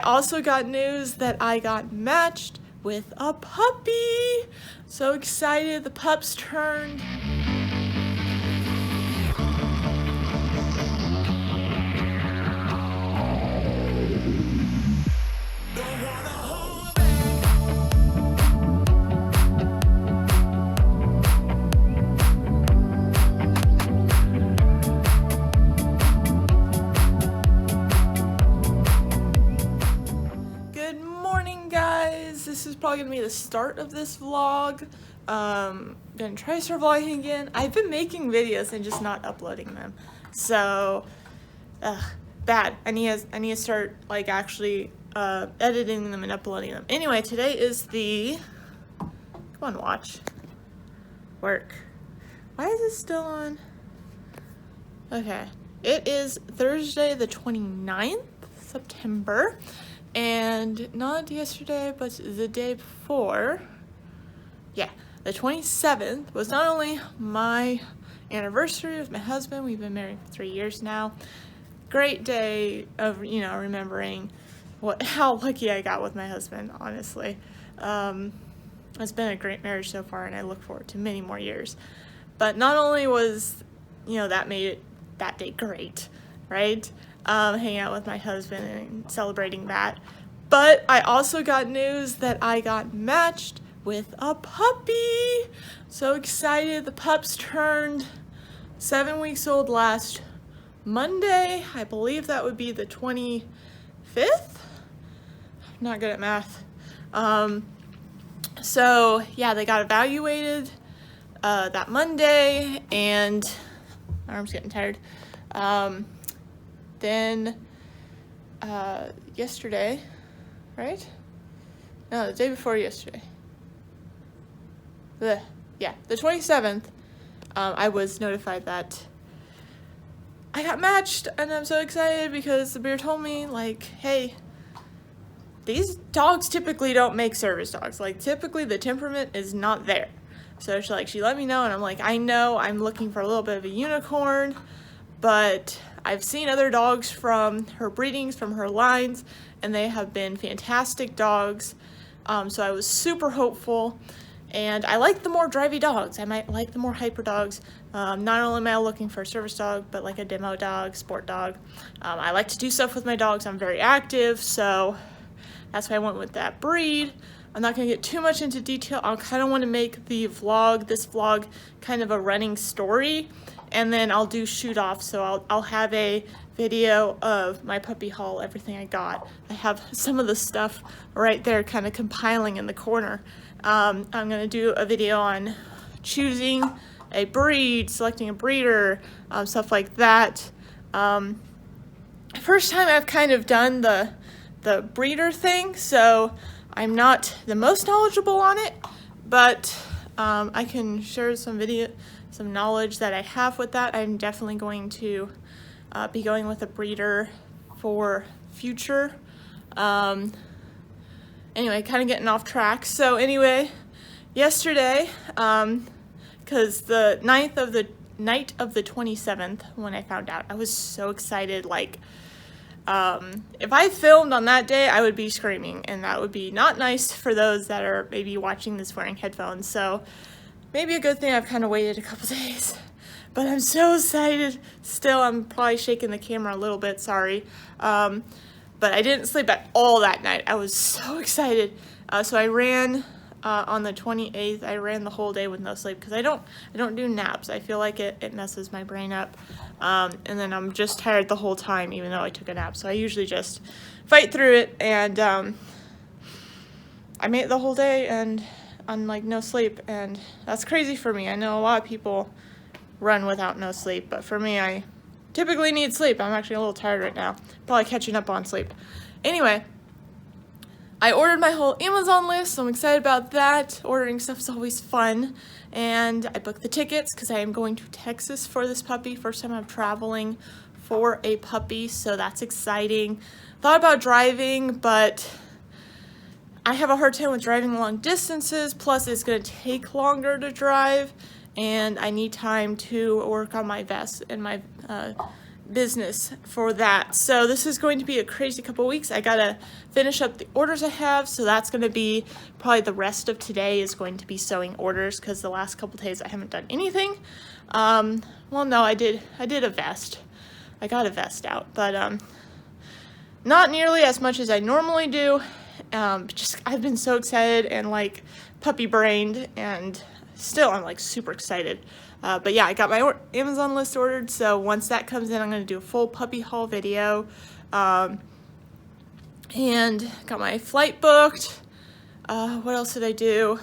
I also got news that I got matched with a puppy. So excited, the pups turned. Good morning, guys. This is probably gonna be the start of this vlog. Gonna try to start vlogging again. I've been making videos and just not uploading them. So, bad. I need to start like actually editing them and uploading them. Anyway, today is the, come on, watch. Work. Why is it still on? Okay. It is Thursday the 29th September. And not yesterday, but the day before, yeah, the 27th was not only my anniversary with my husband. We've been married for 3 years now. Great day of, remembering how lucky I got with my husband, honestly. It's been a great marriage so far, and I look forward to many more years. But not only was, that made it that day great, right? Hanging out with my husband and celebrating that. But I also got news that I got matched with a puppy. So excited. The pups turned 7 weeks old last Monday. I believe that would be the 25th. I'm not good at math. So yeah, they got evaluated that Monday, and my arm's getting tired. Then yesterday, right? No, the day before yesterday. The 27th, I was notified that I got matched, and I'm so excited because the beer told me, like, hey, these dogs typically don't make service dogs. Like, typically the temperament is not there. So she let me know, and I'm like, I know I'm looking for a little bit of a unicorn, but I've seen other dogs from her breedings, from her lines, and they have been fantastic dogs. So I was super hopeful, and I like the more drivey dogs. I might like the more hyper dogs. Not only am I looking for a service dog, but like a demo dog, sport dog. I like to do stuff with my dogs. I'm very active, so that's why I went with that breed. I'm not going to get too much into detail. I kind of want to make this vlog, kind of a running story, and then I'll do shoot off. So I'll have a video of my puppy haul, everything I got. I have some of the stuff right there kind of compiling in the corner. I'm going to do a video on choosing a breed, selecting a breeder, stuff like that. First time I've kind of done the breeder thing, so I'm not the most knowledgeable on it, but I can share some knowledge that I have with that. I'm definitely going to be going with a breeder for future. Anyway, kind of getting off track. So anyway, yesterday, because the night of the 27th, when I found out, I was so excited. Like, if I filmed on that day, I would be screaming, and that would be not nice for those that are maybe watching this wearing headphones. So maybe a good thing I've kind of waited a couple days, but I'm so excited. Still, I'm probably shaking the camera a little bit, sorry. But I didn't sleep at all that night. I was so excited. So I ran on the 28th. I ran the whole day with no sleep because I don't do naps. I feel like it messes my brain up. And then I'm just tired the whole time, even though I took a nap. So I usually just fight through it, and I made it the whole day and on like no sleep, and that's crazy for me. I know a lot of people run without no sleep, but for me, I typically need sleep. I'm actually a little tired right now, probably catching up on sleep. Anyway, I ordered my whole Amazon list, so I'm excited about that. Ordering stuff is always fun. And I booked the tickets because I am going to Texas for this puppy. First time I'm traveling for a puppy, so that's exciting. Thought about driving, but I have a hard time with driving long distances. Plus, it's going to take longer to drive, and I need time to work on my vest and my business for that. So this is going to be a crazy couple weeks. I gotta finish up the orders I have, so that's gonna be probably the rest of today is going to be sewing orders, because the last couple days I haven't done anything. Well, no, I did a vest. I got a vest out, but not nearly as much as I normally do. Just I've been so excited and like puppy brained, and still I'm like super excited. But yeah, I got my Amazon list ordered, so once that comes in, I'm going to do a full puppy haul video. And got my flight booked. What else did I do?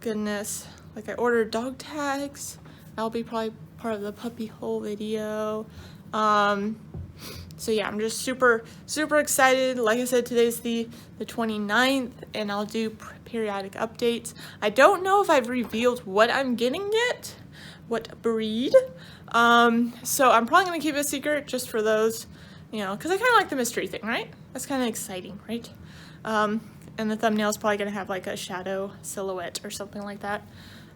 Goodness, like I ordered dog tags. That'll be probably part of the puppy haul video. So yeah, I'm just super excited. Like I said, today's the 29th, and I'll do periodic updates. I don't know if I've revealed what I'm getting yet, what breed. So I'm probably gonna keep it a secret just for those, you know, because I kind of like the mystery thing, right? That's kind of exciting, right? And the thumbnail is probably gonna have like a shadow silhouette or something like that.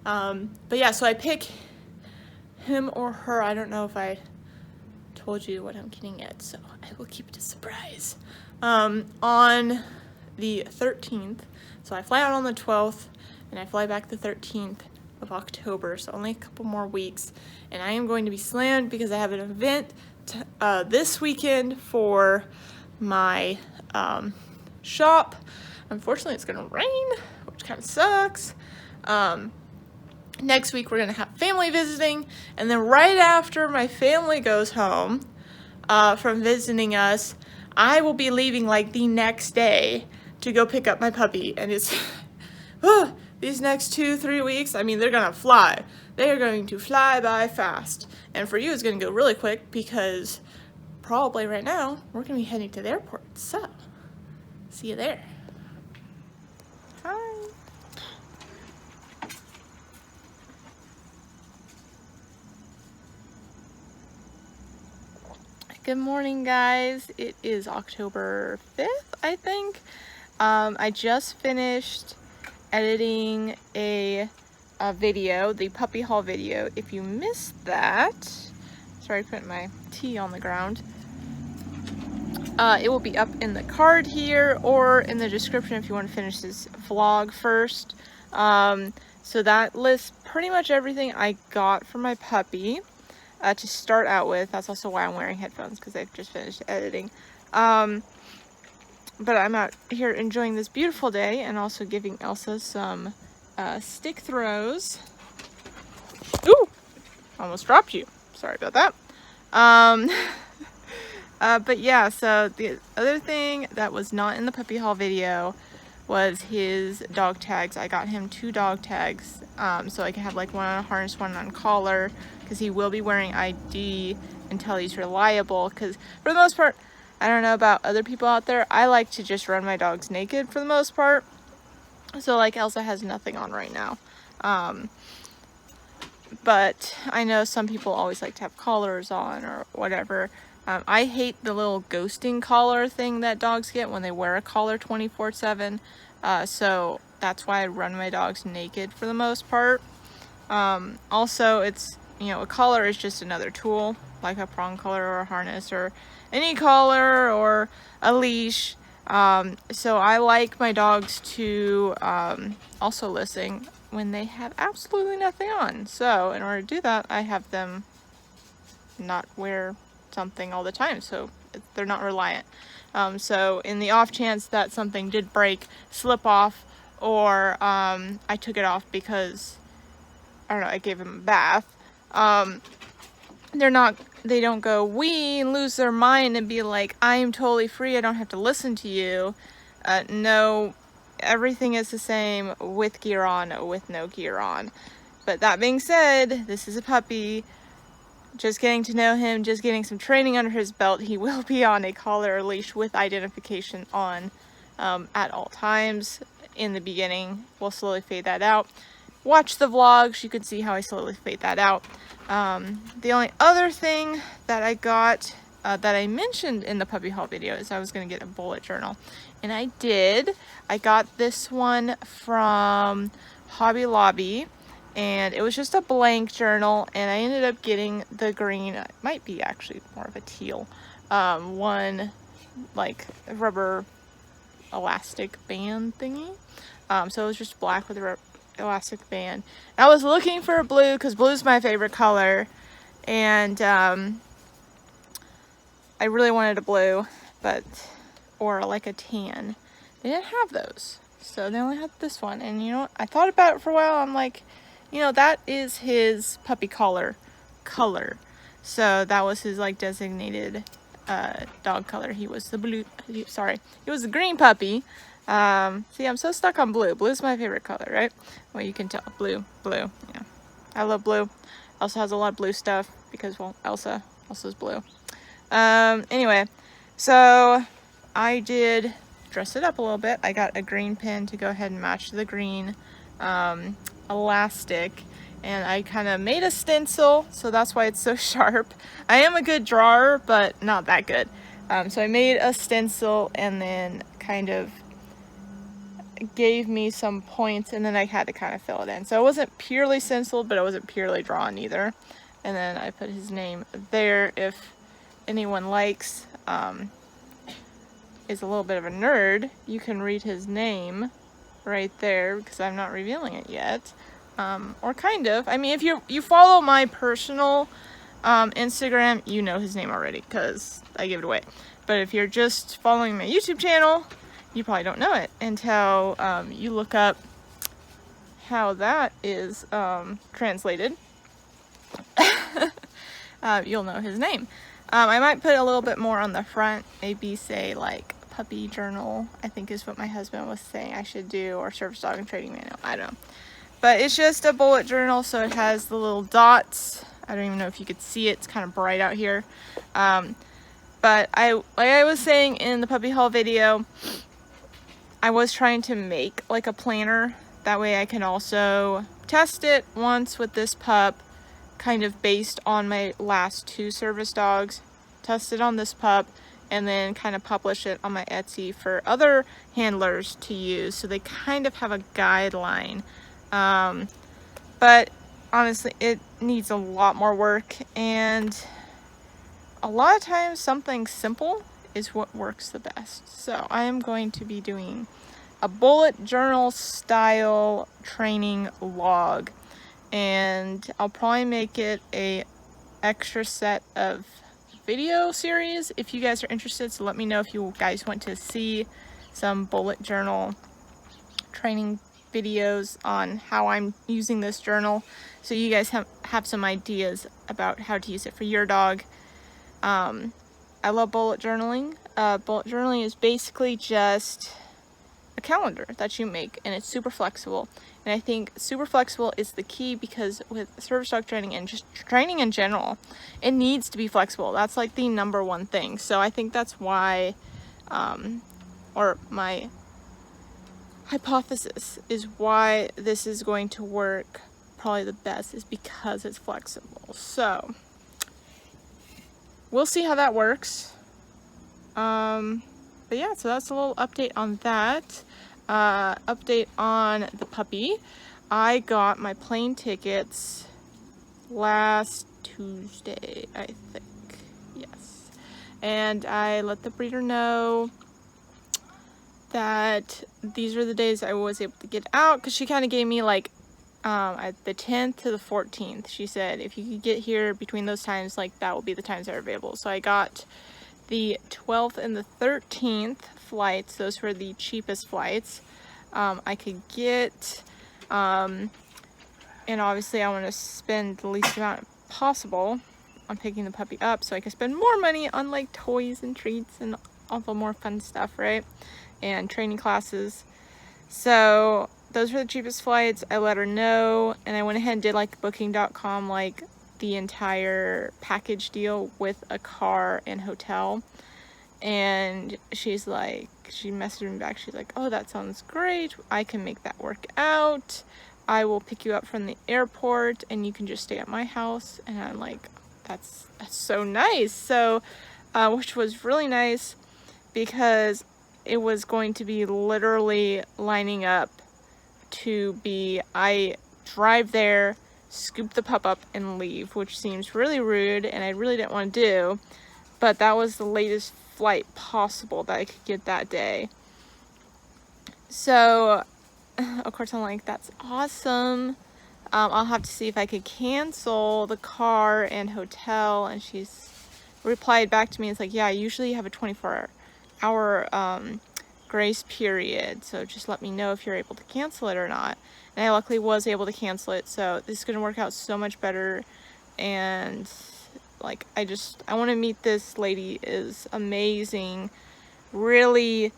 But yeah, so I pick him or her. I don't know if I told you what I'm getting yet, so I will keep it a surprise. On the 13th, so I fly out on the 12th and I fly back the 13th of October, so only a couple more weeks, and I am going to be slammed because I have an event this weekend for my shop. Unfortunately, it's gonna rain, which kind of sucks. Next week we're gonna have family visiting, and then right after my family goes home from visiting us, I will be leaving like the next day to go pick up my puppy. And it's these next 2-3 weeks, I mean, they're gonna fly. They are going to fly by fast, and for you it's gonna go really quick because probably right now we're gonna be heading to the airport. So see you there. Hi. Good morning, guys. It is October 5th, I think. I just finished editing a video, the puppy haul video. If you missed that, sorry, putting my tea on the ground. It will be up in the card here or in the description if you want to finish this vlog first. So that lists pretty much everything I got for my puppy. To start out with. That's also why I'm wearing headphones, because I've just finished editing. But I'm out here enjoying this beautiful day and also giving Elsa some stick throws. Ooh! Almost dropped you. Sorry about that. But yeah, so the other thing that was not in the puppy haul video was his dog tags. I got him 2 dog tags, so I can have like one on a harness, one on collar, because he will be wearing ID until he's reliable. Because for the most part, I don't know about other people out there, I like to just run my dogs naked for the most part. So like Elsa has nothing on right now. But I know some people always like to have collars on or whatever. I hate the little ghosting collar thing that dogs get when they wear a collar 24/7. So that's why I run my dogs naked for the most part. Also, it's, you know, a collar is just another tool, like a prong collar or a harness or any collar or a leash. So I like my dogs to also listen when they have absolutely nothing on. So in order to do that, I have them not wear something all the time, so they're not reliant. So in the off chance that something did break, slip off, or I took it off because, I don't know, I gave them a bath, they don't go wee and lose their mind and be like, I'm totally free, I don't have to listen to you. No, everything is the same with gear on, with no gear on. But that being said, this is a puppy. Just getting to know him, just getting some training under his belt. He will be on a collar or leash with identification on at all times. In the beginning, we'll slowly fade that out. Watch the vlogs, you can see how I slowly fade that out. The only other thing that I got that I mentioned in the puppy haul video is I was going to get a bullet journal. And I did. I got this one from Hobby Lobby. and it was just a blank journal, and I ended up getting the green, it might be actually more of a teal, one like rubber elastic band thingy. So it was just black with a elastic band. And I was looking for a blue because blue is my favorite color, and I really wanted a blue, or like a tan. They didn't have those, so they only had this one. And you know what? I thought about it for a while. I'm like, you know, that is his puppy collar color. So that was his like designated dog color. He was the blue, he was the green puppy. See, I'm so stuck on blue. Blue's my favorite color, right? Well, you can tell. Blue, yeah. I love blue. Elsa has a lot of blue stuff because, well, Elsa's blue. Anyway, so I did dress it up a little bit. I got a green pin to go ahead and match the green elastic, and I kind of made a stencil, so that's why it's so sharp. I am a good drawer, but not that good. So I made a stencil and then kind of gave me some points, and then I had to kind of fill it in. So it wasn't purely stenciled, but it wasn't purely drawn either. And then I put his name there. If anyone likes, is a little bit of a nerd, you can read his name right there because I'm not revealing it yet. Or kind of. I mean, if you follow my personal Instagram, you know his name already because I gave it away. But if you're just following my YouTube channel, you probably don't know it until you look up how that is translated. You'll know his name. I might put a little bit more on the front, maybe say like puppy journal, I think is what my husband was saying I should do, or service dog and training manual, I don't know. But it's just a bullet journal, so it has the little dots. I don't even know if you could see it, it's kind of bright out here. But like I was saying in the puppy haul video, I was trying to make like a planner. That way I can also test it once with this pup, kind of based on my last 2 service dogs. Test it on this pup, and then kind of publish it on my Etsy for other handlers to use, so they kind of have a guideline. But honestly, it needs a lot more work, and a lot of times something simple is what works the best. So I am going to be doing a bullet journal style training log, and I'll probably make it a extra set of video series if you guys are interested. So let me know if you guys want to see some bullet journal training videos on how I'm using this journal, so you guys have some ideas about how to use it for your dog. I love bullet journaling. Bullet journaling is basically just a calendar that you make, and it's super flexible. And I think super flexible is the key, because with service dog training and just training in general, it needs to be flexible. That's like the #1 thing. So I think that's why, or my hypothesis is why this is going to work probably the best, is because it's flexible. So we'll see how that works. But yeah, so that's a little update on that. Update on the puppy. I got my plane tickets last Tuesday, I think. Yes. And I let the breeder know that these are the days I was able to get out, because she kind of gave me like at the 10th to the 14th. She said if you could get here between those times, like that will be the times that are available. So I got the 12th and the 13th flights. Those were the cheapest flights I could get, and obviously I want to spend the least amount possible on picking the puppy up, so I can spend more money on like toys and treats and all the more fun stuff, right? And training classes. So those were the cheapest flights. I let her know, and I went ahead and did like booking.com, like the entire package deal with a car and hotel. And she's like, she messaged me back, she's like, oh, that sounds great, I can make that work out. I will pick you up from the airport and you can just stay at my house. And I'm like, that's so nice. So which was really nice, because it was going to be literally lining up to be, I drive there, scoop the pup up, and leave, which seems really rude and I really didn't want to do. But that was the latest flight possible that I could get that day. So, of course, I'm like, that's awesome. I'll have to see if I could cancel the car and hotel. And she's replied back to me. It's like, yeah, I usually have a 24-hour grace period. So just let me know if you're able to cancel it or not. And I luckily was able to cancel it. So this is going to work out so much better. And like, I want to meet this lady. Is amazing. Really,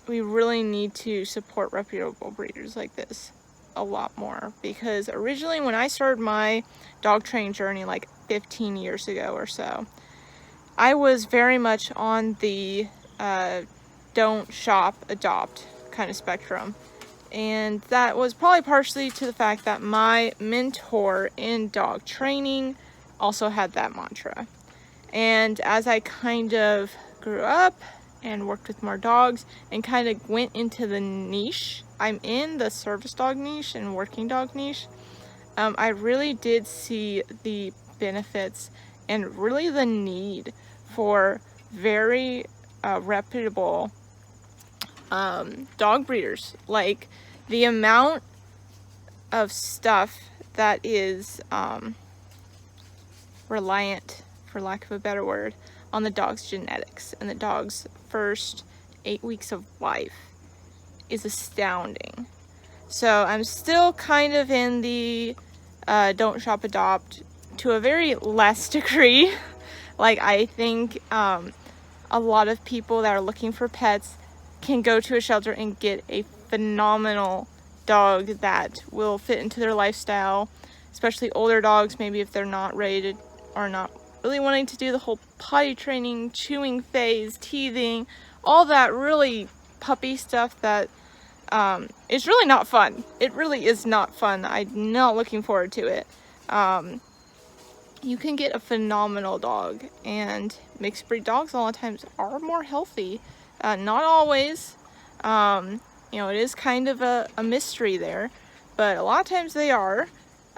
we really need to support reputable breeders like this a lot more, because originally when I started my dog training journey like 15 years ago or so, I was very much on the don't shop, adopt kind of spectrum. And that was probably partially to the fact that my mentor in dog training also had that mantra. And as I kind of grew up and worked with more dogs and kind of went into the niche I'm in, the service dog niche and working dog niche, I really did see the benefits and really the need for very reputable dog breeders. Like, the amount of stuff that is reliant, for lack of a better word, on the dog's genetics and the dog's first 8 weeks of life is astounding. So I'm still kind of in the don't shop, adopt to a very less degree. Like, I think a lot of people that are looking for pets can go to a shelter and get a phenomenal dog that will fit into their lifestyle, especially older dogs, maybe if they're not ready to, or not really wanting to do the whole potty training, chewing phase, teething, all that really puppy stuff that is really not fun. It really is not fun. I'm not looking forward to it. You can get a phenomenal dog, and mixed breed dogs a lot of times are more healthy. Not always. You know, it is kind of a mystery there, but a lot of times they are,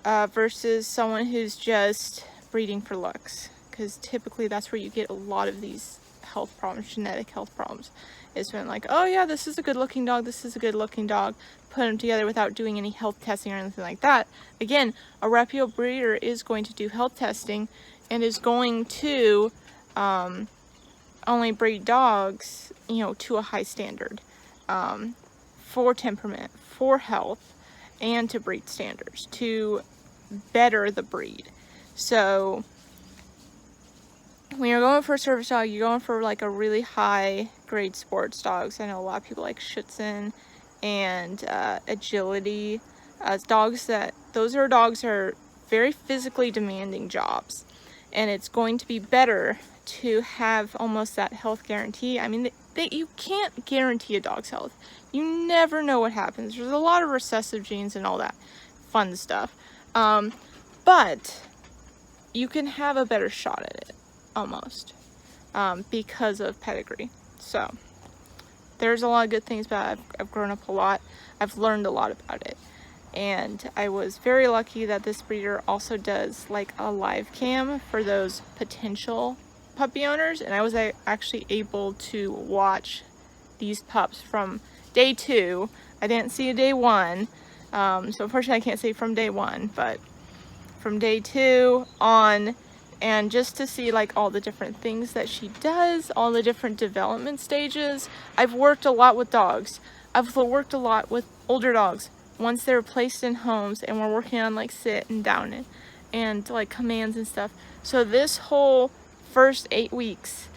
versus someone who's just breeding for looks, because typically that's where you get a lot of these health problems, genetic health problems. It's been like, oh yeah, this is a good looking dog, this is a good looking dog, put them together without doing any health testing or anything like that. Again, a reputable breeder is going to do health testing and is going to only breed dogs, you know, to a high standard, for temperament, for health, and to breed standards, to better the breed. So when you're going for a service dog, you're going for like a really high grade sports dogs. I know a lot of people like Schutzhund and agility. Those are dogs are very physically demanding jobs, and it's going to be better to have almost that health guarantee. I mean, you can't guarantee a dog's health. You never know what happens. There's a lot of recessive genes and all that fun stuff, but you can have a better shot at it, almost, because of pedigree. So there's a lot of good things about it. I've grown up a lot. I've learned a lot about it. And I was very lucky that this breeder also does like a live cam for those potential puppy owners. And I was actually able to watch these pups from day 2. I didn't see a day 1. So unfortunately I can't say from day 1, but from day 2 on, and just to see like all the different things that she does, all the different development stages. I've worked a lot with dogs. I've worked a lot with older dogs once they're placed in homes, and we're working on like sit and down and like commands and stuff. So this whole first 8 weeks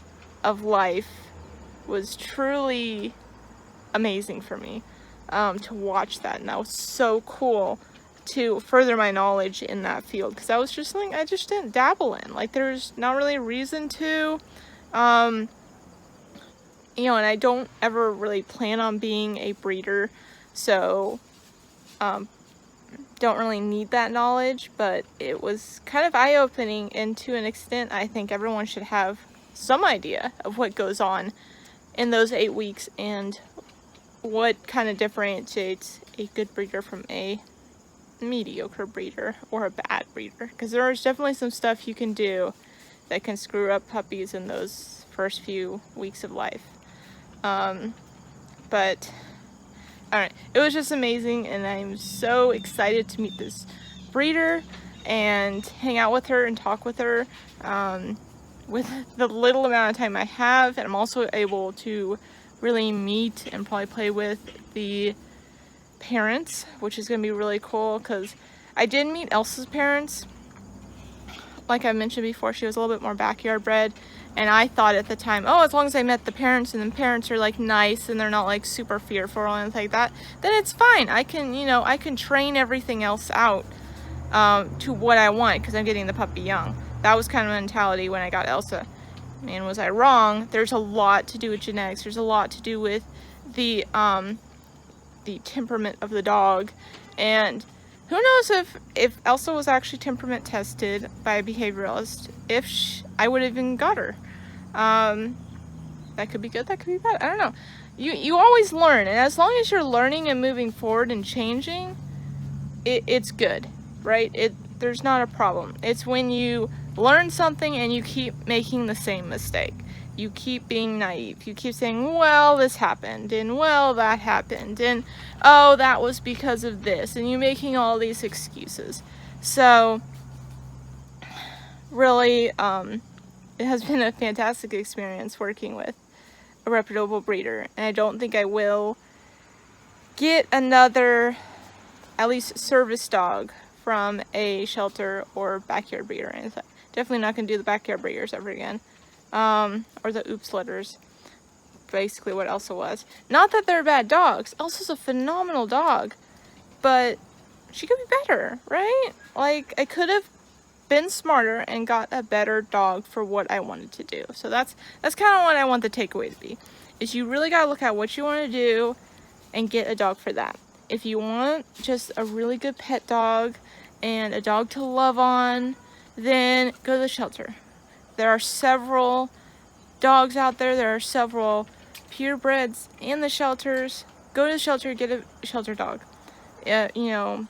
of life was truly amazing for me, to watch that, and that was so cool to further my knowledge in that field, because that was just something I just didn't dabble in. Like, there's not really a reason to, you know, and I don't ever really plan on being a breeder, so don't really need that knowledge. But it was kind of eye-opening, and to an extent I think everyone should have some idea of what goes on in those 8 weeks and what kind of differentiates a good breeder from a mediocre breeder or a bad breeder, because there's definitely some stuff you can do that can screw up puppies in those first few weeks of life. But alright, it was just amazing, and I'm so excited to meet this breeder and hang out with her and talk with her with the little amount of time I have. And I'm also able to really meet and probably play with the parents, which is going to be really cool, because I did meet Elsa's parents. Like I mentioned before, she was a little bit more backyard bred, and I thought at the time, oh, as long as I met the parents and the parents are like nice and they're not like super fearful or anything like that, then it's fine. I can, you know, I can train everything else out to what I want, because I'm getting the puppy young. That was kind of a mentality when I got Elsa. Man, was I wrong. There's a lot to do with genetics. There's a lot to do with the temperament of the dog, and who knows if Elsa was actually temperament tested by a behavioralist, I would have even got her. That could be good, that could be bad, I don't know. You always learn, and as long as you're learning and moving forward and changing, it's good, right? There's not a problem. It's when you learn something and you keep making the same mistake. You keep being naive. You keep saying, well, this happened, and well, that happened, and oh, that was because of this, and you're making all these excuses. So, really, it has been a fantastic experience working with a reputable breeder, and I don't think I will get another, at least service dog, from a shelter or backyard breeder or anything. Definitely not going to do the backyard breeders ever again. Or the oops litters, basically what Elsa was. Not that they're bad dogs. Elsa's a phenomenal dog, but she could be better, right? Like, I could have been smarter and got a better dog for what I wanted to do. So that's kind of what I want the takeaway to be, is you really got to look at what you want to do and get a dog for that. If you want just a really good pet dog and a dog to love on, then go to the shelter. There are several dogs out there. There are several purebreds in the shelters. Go to the shelter, get a shelter dog. You know,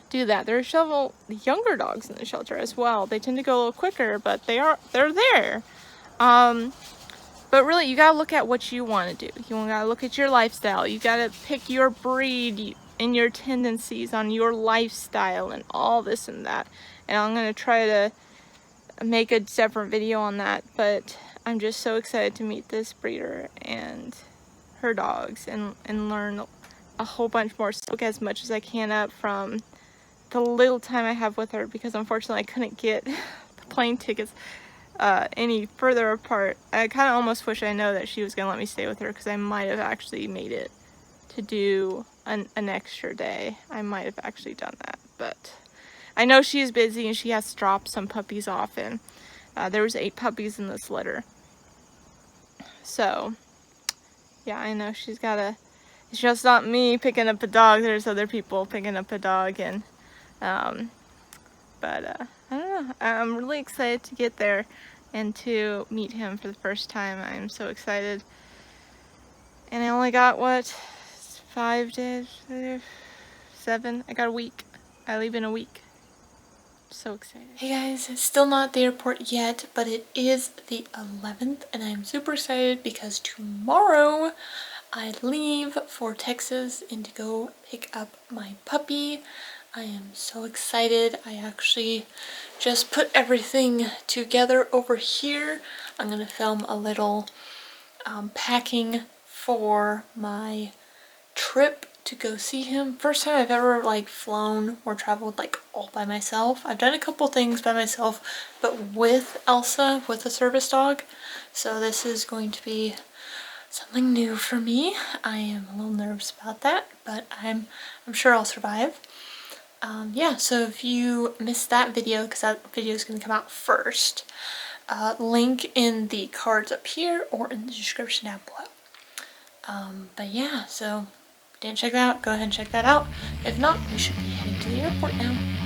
do that. There are several younger dogs in the shelter as well. They tend to go a little quicker, but they're there. But really, you gotta look at what you want to do. You gotta look at your lifestyle. You gotta pick your breed and your tendencies on your lifestyle and all this and that. And I'm gonna try to make a separate video on that, but I'm just so excited to meet this breeder and her dogs and learn a whole bunch more, soak as much as I can up from the little time I have with her, because unfortunately I couldn't get the plane tickets any further apart. I kind of almost wish I know that she was gonna let me stay with her, because I might have actually made it to do an extra day. I might have actually done that, but I know she's busy and she has to drop some puppies off, and there was 8 puppies in this litter. So, yeah, I know she's gotta, it's just not me picking up a dog, there's other people picking up a dog, and, I don't know, I'm really excited to get there and to meet him for the first time. I'm so excited. And I only got, what, 5 days, 7, I got a week. I leave in a week. So excited. Hey guys, it's still not at the airport yet, but it is the 11th, and I'm super excited because tomorrow I leave for Texas and to go pick up my puppy. I am so excited. I actually just put everything together over here. I'm going to film a little packing for my trip to go see him. First time I've ever like flown or traveled like all by myself. I've done a couple things by myself, but with Elsa, with a service dog. So this is going to be something new for me. I am a little nervous about that, but I'm sure I'll survive. Yeah, so if you missed that video, because that video is going to come out first, link in the cards up here or in the description down below. But yeah, so didn't check that out, go ahead and check that out. If not, we should be heading to the airport now.